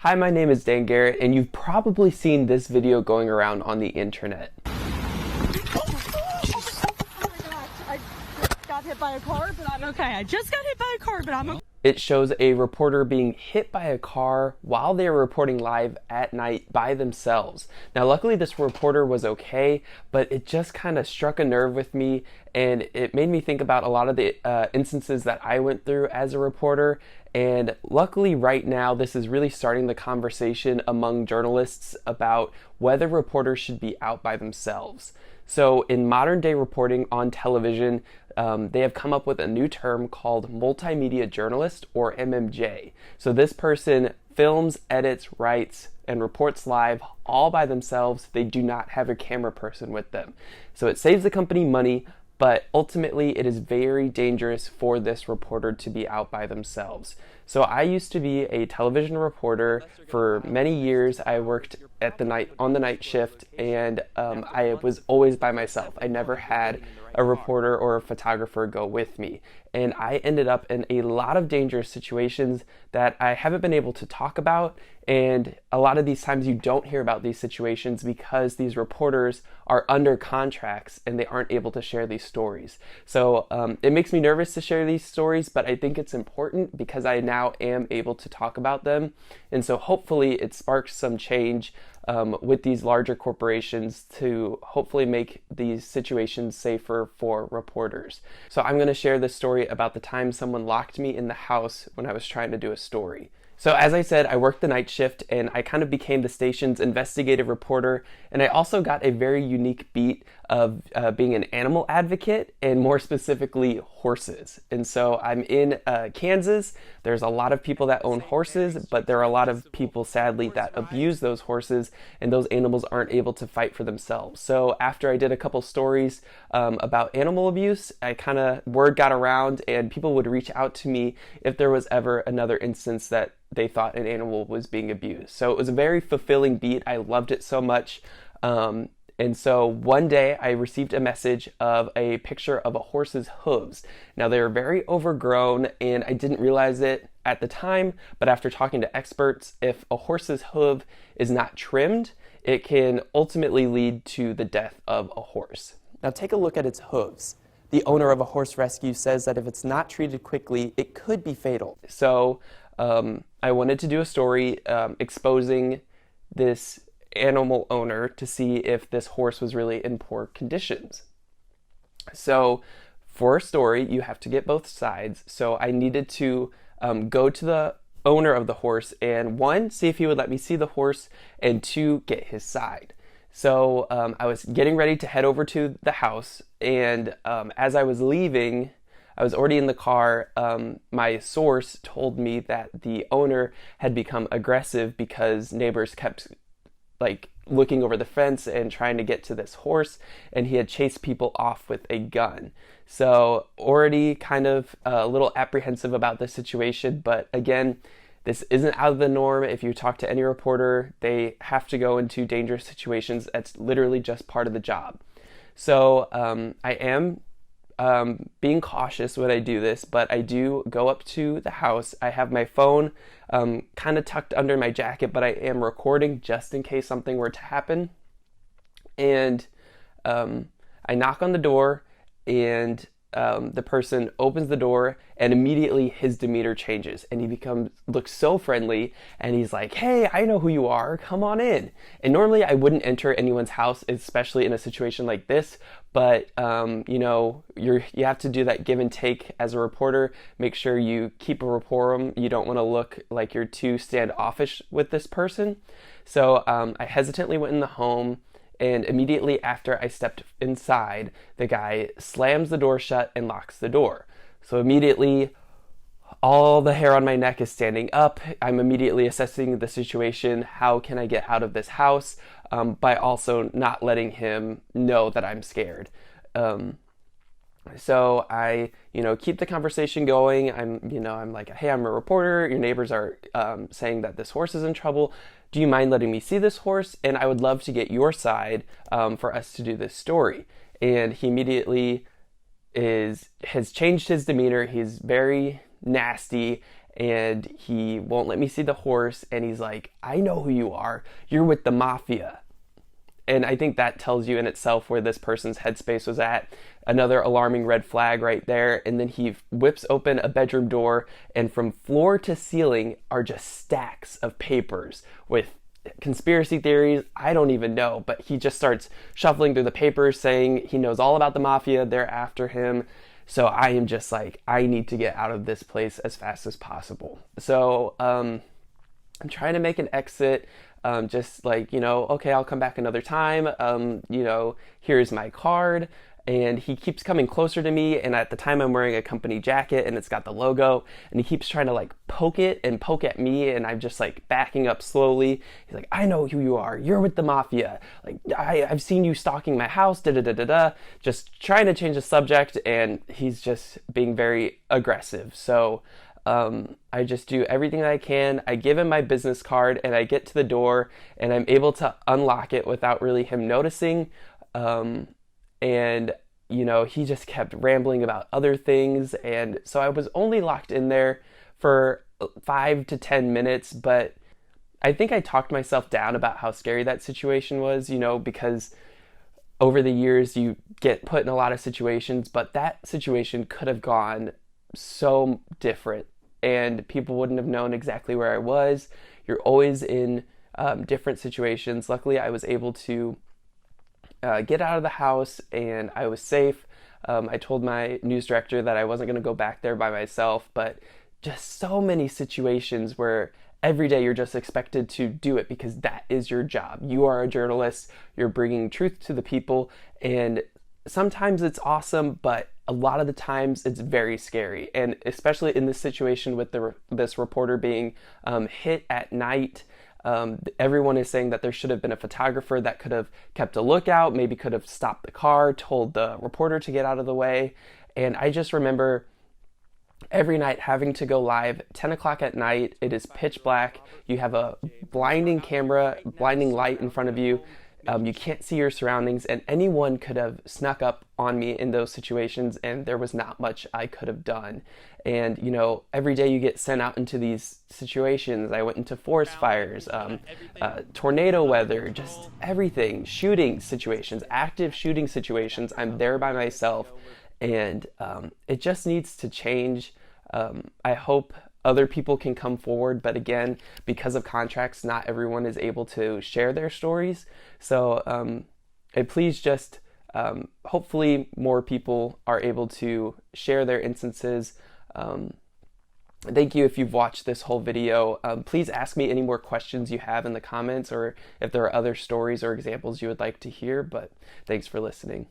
Hi, my name is Dan Garrett, and you've probably seen this video going around on the internet. I got hit by a car, but I'm okay. I just got hit by a car, but I'm okay. It shows a reporter being hit by a car while they were reporting live at night by themselves. Now, luckily this reporter was okay, but it just kind of struck a nerve with me, and it made me think about a lot of the instances that I went through as a reporter. And luckily right now, this is really starting the conversation among journalists about whether reporters should be out by themselves. So in modern day reporting on television, they have come up with a new term called multimedia journalist, or MMJ. So this person films, edits, writes, and reports live all by themselves. They do not have a camera person with them. So it saves the company money, but ultimately it is very dangerous for this reporter to be out by themselves. So I used to be a television reporter for many years. I worked on the night shift, and I was always by myself. I never had a reporter or a photographer go with me. And I ended up in a lot of dangerous situations that I haven't been able to talk about. And a lot of these times you don't hear about these situations because these reporters are under contracts and they aren't able to share these stories. So it makes me nervous to share these stories, but I think it's important because I now am able to talk about them. And so hopefully it sparks some change with these larger corporations to hopefully make these situations safer for reporters. So I'm going to share this story about the time someone locked me in the house when I was trying to do a story. So as I said, I worked the night shift and I kind of became the station's investigative reporter, and I also got a very unique beat of being an animal advocate, and more specifically horses. And so I'm in Kansas. There's a lot of people that own horses, but there are a lot of people sadly that abuse those horses, and those animals aren't able to fight for themselves. So after I did a couple stories about animal abuse, word got around and people would reach out to me if there was ever another instance that they thought an animal was being abused. So it was a very fulfilling beat. I loved it so much. And so one day I received a message of a picture of a horse's hooves. Now they were very overgrown and I didn't realize it at the time, but after talking to experts, if a horse's hoof is not trimmed, it can ultimately lead to the death of a horse. Now take a look at its hooves. The owner of a horse rescue says that if it's not treated quickly, it could be fatal. So I wanted to do a story exposing this animal owner to see if this horse was really in poor conditions. So for a story, you have to get both sides. So I needed to go to the owner of the horse and one, see if he would let me see the horse, and two, get his side. So I was getting ready to head over to the house, and as I was leaving, I was already in the car. My source told me that the owner had become aggressive because neighbors kept looking over the fence and trying to get to this horse, and he had chased people off with a gun. So already kind of a little apprehensive about the situation, but again, this isn't out of the norm. If you talk to any reporter, they have to go into dangerous situations. That's literally just part of the job. So I am being cautious when I do this, but I do go up to the house. I have my phone kind of tucked under my jacket, but I am recording just in case something were to happen. And I knock on the door, and the person opens the door, and immediately his demeanor changes and he looks so friendly, and he's like, "Hey, I know who you are, come on in." And normally I wouldn't enter anyone's house, especially in a situation like this, but you have to do that give and take as a reporter. Make sure you keep a rapport. You don't want to look like you're too standoffish with this person. So I hesitantly went in the home, and immediately after I stepped inside, the guy slams the door shut and locks the door. So immediately, all the hair on my neck is standing up. I'm immediately assessing the situation. How can I get out of this house? By also not letting him know that I'm scared. So I, keep the conversation going. I'm like, "Hey, I'm a reporter. Your neighbors are saying that this horse is in trouble. Do you mind letting me see this horse? And I would love to get your side for us to do this story." And he immediately has changed his demeanor. He's very nasty, and he won't let me see the horse, and he's like, I know who you are. You're with the mafia. And I think that tells you in itself where this person's headspace was at. Another alarming red flag right there. And then he whips open a bedroom door, and from floor to ceiling are just stacks of papers with conspiracy theories. I don't even know, but he just starts shuffling through the papers saying he knows all about the mafia. They're after him. So I am just like, I need to get out of this place as fast as possible. So I'm trying to make an exit. Just like, okay, I'll come back another time. Here's my card. And he keeps coming closer to me. And at the time I'm wearing a company jacket and it's got the logo, and he keeps trying to like poke it and poke at me. And I'm just like backing up slowly. He's like, I know who you are. You're with the mafia. Like, I've seen you stalking my house, just trying to change the subject. And he's just being very aggressive. So I just do everything that I can. I give him my business card, and I get to the door, and I'm able to unlock it without really him noticing. And he just kept rambling about other things. And so I was only locked in there for 5 to 10 minutes, but I think I talked myself down about how scary that situation was, because over the years you get put in a lot of situations, but that situation could have gone so different, and people wouldn't have known exactly where I was. You're always in different situations. Luckily, I was able to get out of the house, and I was safe. I told my news director that I wasn't going to go back there by myself, but just so many situations where every day you're just expected to do it because that is your job. You are a journalist. You're bringing truth to the people, and sometimes it's awesome, but a lot of the times it's very scary. And especially in this situation with this reporter being hit at night, everyone is saying that there should have been a photographer that could have kept a lookout, maybe could have stopped the car, told the reporter to get out of the way. And I just remember every night having to go live 10 o'clock at night. It is pitch black. You have a blinding camera, blinding light in front of you. You can't see your surroundings, and anyone could have snuck up on me in those situations, and there was not much I could have done. And, every day you get sent out into these situations. I went into forest fires, tornado weather, just everything, shooting situations, active shooting situations. I'm there by myself, and it just needs to change. I hope other people can come forward, but again, because of contracts, not everyone is able to share their stories. So please just, hopefully more people are able to share their instances. Thank you if you've watched this whole video. Please ask me any more questions you have in the comments, or if there are other stories or examples you would like to hear, but thanks for listening.